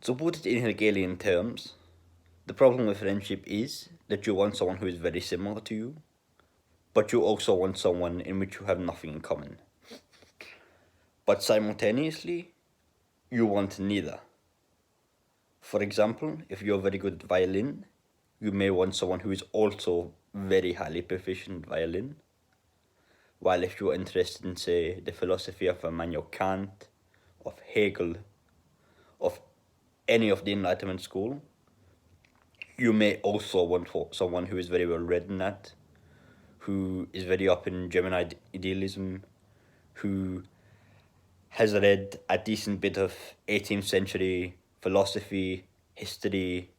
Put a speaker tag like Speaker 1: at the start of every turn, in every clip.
Speaker 1: To put it in Hegelian terms, the problem with friendship is that you want someone who is very similar to you, but you also want someone in which you have nothing in common. But simultaneously, you want neither. For example, if you're very good at violin, you may want someone who is also very highly proficient at violin. While if you're interested in, say, the philosophy of Immanuel Kant, of Hegel, of any of the Enlightenment school, you may also want someone who is very well read in that, who is very up in German idealism, who has read a decent bit of 18th century philosophy, history,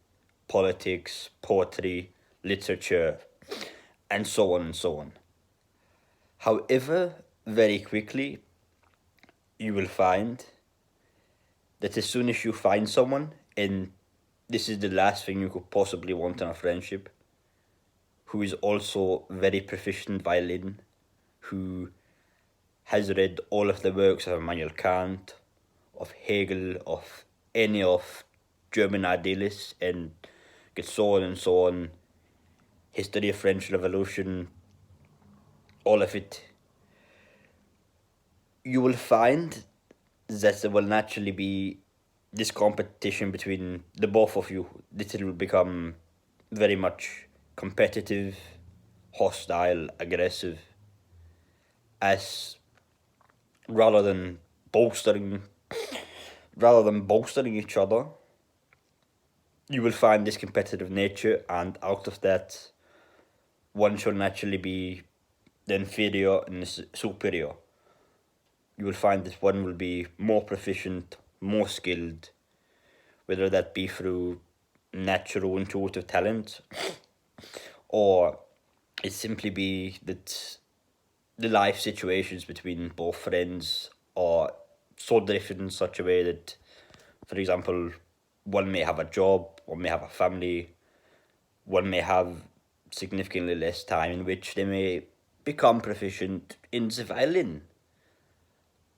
Speaker 1: politics, poetry, literature, and so on and so on. However, very quickly, you will find that as soon as you find someone, and this is the last thing you could possibly want in a friendship, who is also very proficient violin, who has read all of the works of Immanuel Kant, of Hegel, of any of German idealists, and so on and so on, history of French Revolution, all of it, you will find that there will naturally be this competition between the both of you, that it will become very much competitive, hostile, aggressive, as rather than bolstering each other, you will find this competitive nature, and out of that, one shall naturally be the inferior and the superior. You will find that one will be more proficient, more skilled, whether that be through natural intuitive talent, or it simply be that the life situations between both friends are so different in such a way that, for example, one may have a job, one may have a family, one may have significantly less time in which they may become proficient in the violin,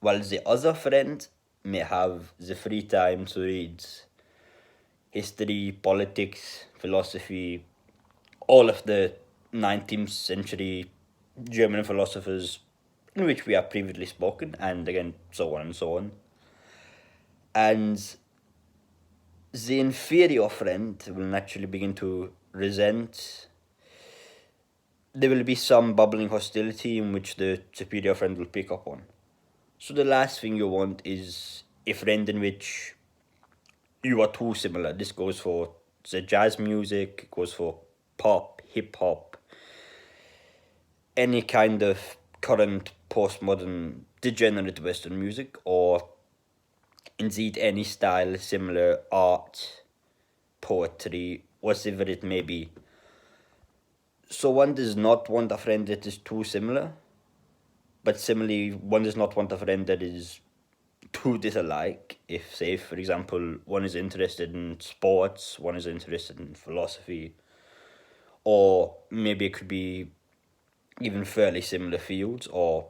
Speaker 1: while the other friend may have the free time to read history, politics, philosophy, all of the 19th century German philosophers in which we have previously spoken, and again, so on and so on. And the inferior friend will naturally begin to resent. There will be some bubbling hostility in which the superior friend will pick up on. So the last thing you want is a friend in which you are too similar. This goes for the jazz music, goes for pop, hip hop, any kind of current postmodern degenerate Western music, or indeed any style, similar art, poetry, whatever it may be. So one does not want a friend that is too similar, but similarly, one does not want a friend that is too disalike. If, say, for example, one is interested in sports, one is interested in philosophy, or maybe it could be even fairly similar fields, or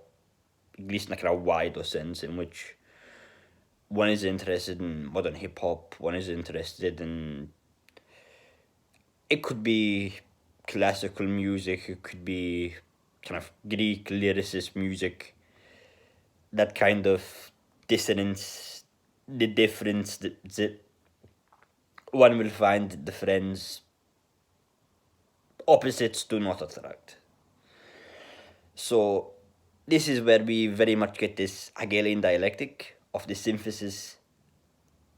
Speaker 1: at least in a kind of wider sense in which one is interested in modern hip hop, one is interested in, it could be classical music, it could be kind of Greek lyricist music, that kind of dissonance, the difference that one will find the friends opposites do not attract. So this is where we very much get this Hegelian dialectic of the synthesis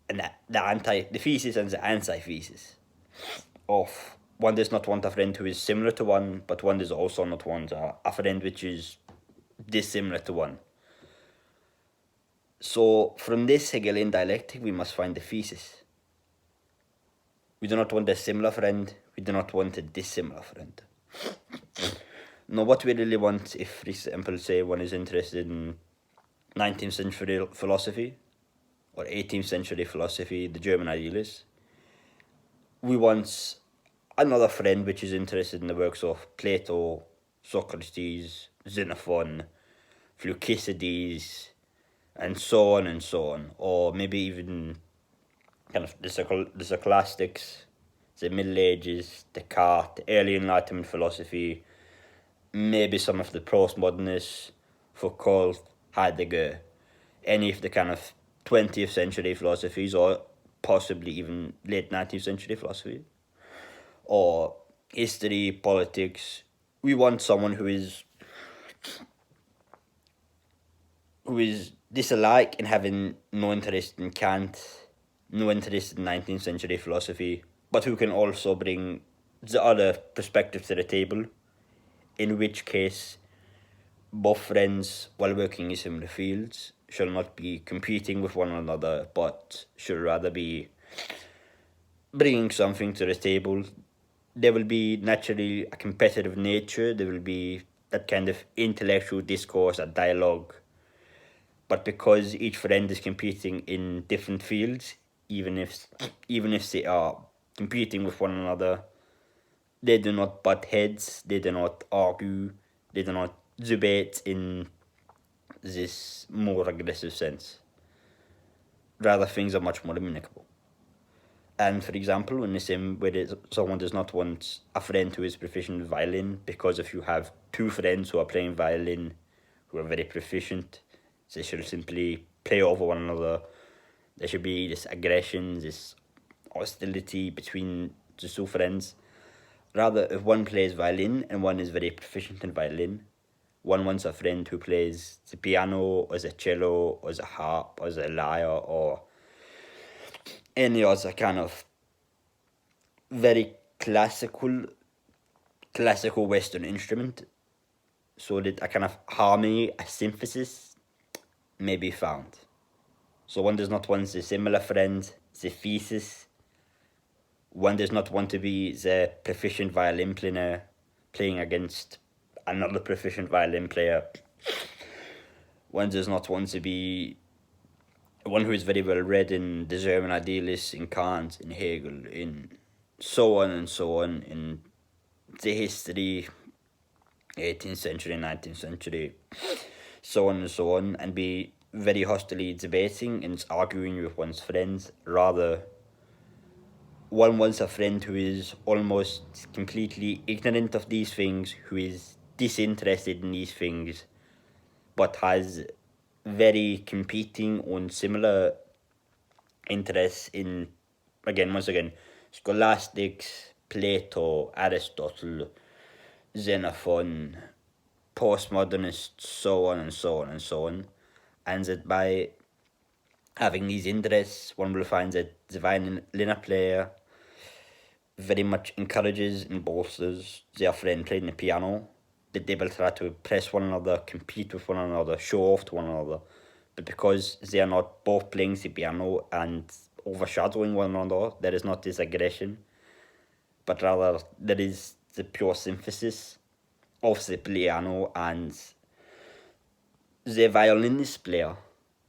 Speaker 1: and the thesis and the antithesis of one does not want a friend who is similar to one, but one does also not want a friend which is dissimilar to one. So from this Hegelian dialectic, we must find the thesis. We do not want a similar friend, we do not want a dissimilar friend. Now, what we really want, if, for example, say one is interested in 19th century philosophy or 18th century philosophy, the German idealists, we want another friend which is interested in the works of Plato, Socrates, Xenophon, Thucydides, and so on and so on, or maybe even kind of the scholastics, the Middle Ages, Descartes, the early Enlightenment philosophy, maybe some of the postmodernists, Foucault, Heidegger, any of the kind of 20th century philosophies, or possibly even late 19th century philosophy, or history, politics. We want someone who is disalike in having no interest in Kant, no interest in 19th century philosophy, but who can also bring the other perspectives to the table, in which case both friends, while working in similar fields, shall not be competing with one another, but should rather be bringing something to the table. There will be naturally a competitive nature, there will be that kind of intellectual discourse, a dialogue. But because each friend is competing in different fields, even if they are competing with one another, they do not butt heads, they do not argue, they do not debate in this more aggressive sense. Rather, things are much more amicable. And for example, in the same way that someone does not want a friend who is proficient in violin, because if you have two friends who are playing violin who are very proficient, they should simply play over one another. There should be this aggression, this hostility between the two friends. Rather, if one plays violin and one is very proficient in violin, one wants a friend who plays the piano, or the cello, or the harp, or the lyre, or any other kind of very classical Western instrument, so that a kind of harmony, a synthesis may be found. So one does not want the similar friend, the thesis. One does not want to be the proficient violin player playing against another proficient violin player. One does not want to be one who is very well read in the German idealists, in Kant, in Hegel, in so on and so on, in the history, 18th century, 19th century, so on and so on, and be very hostily debating and arguing with one's friends. Rather, one wants a friend who is almost completely ignorant of these things, who is disinterested in these things, but has very competing and similar interests in, once again, scholastics, Plato, Aristotle, Xenophon, postmodernists, so on and so on and so on. And that by having these interests, one will find that the violin player very much encourages and bolsters their friend playing the piano, that they will try to impress one another, compete with one another, show off to one another. But because they are not both playing the piano and overshadowing one another, there is not this aggression, but rather there is the pure synthesis of the piano and the violinist player.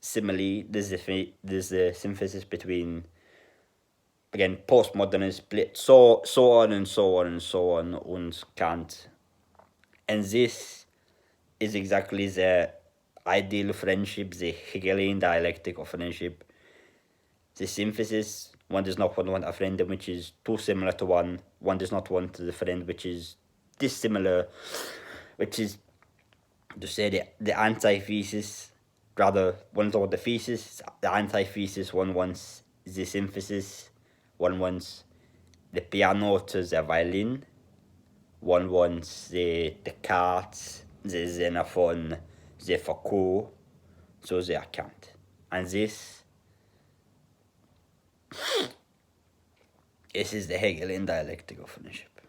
Speaker 1: Similarly, there's the synthesis between, again, postmodernist, so on and so on and so on, and Kant. And this is exactly the ideal friendship, the Hegelian dialectic of friendship. The synthesis, one does not want a friend which is too similar to one. One does not want the friend which is dissimilar, which is, to say, the antithesis. Rather, one doesn't want the thesis, the antithesis. One wants the synthesis. One wants the piano to the violin. One wants the Descartes, the Xenophon, the Foucault, so they are Kant. And this is the Hegelian dialectic of friendship.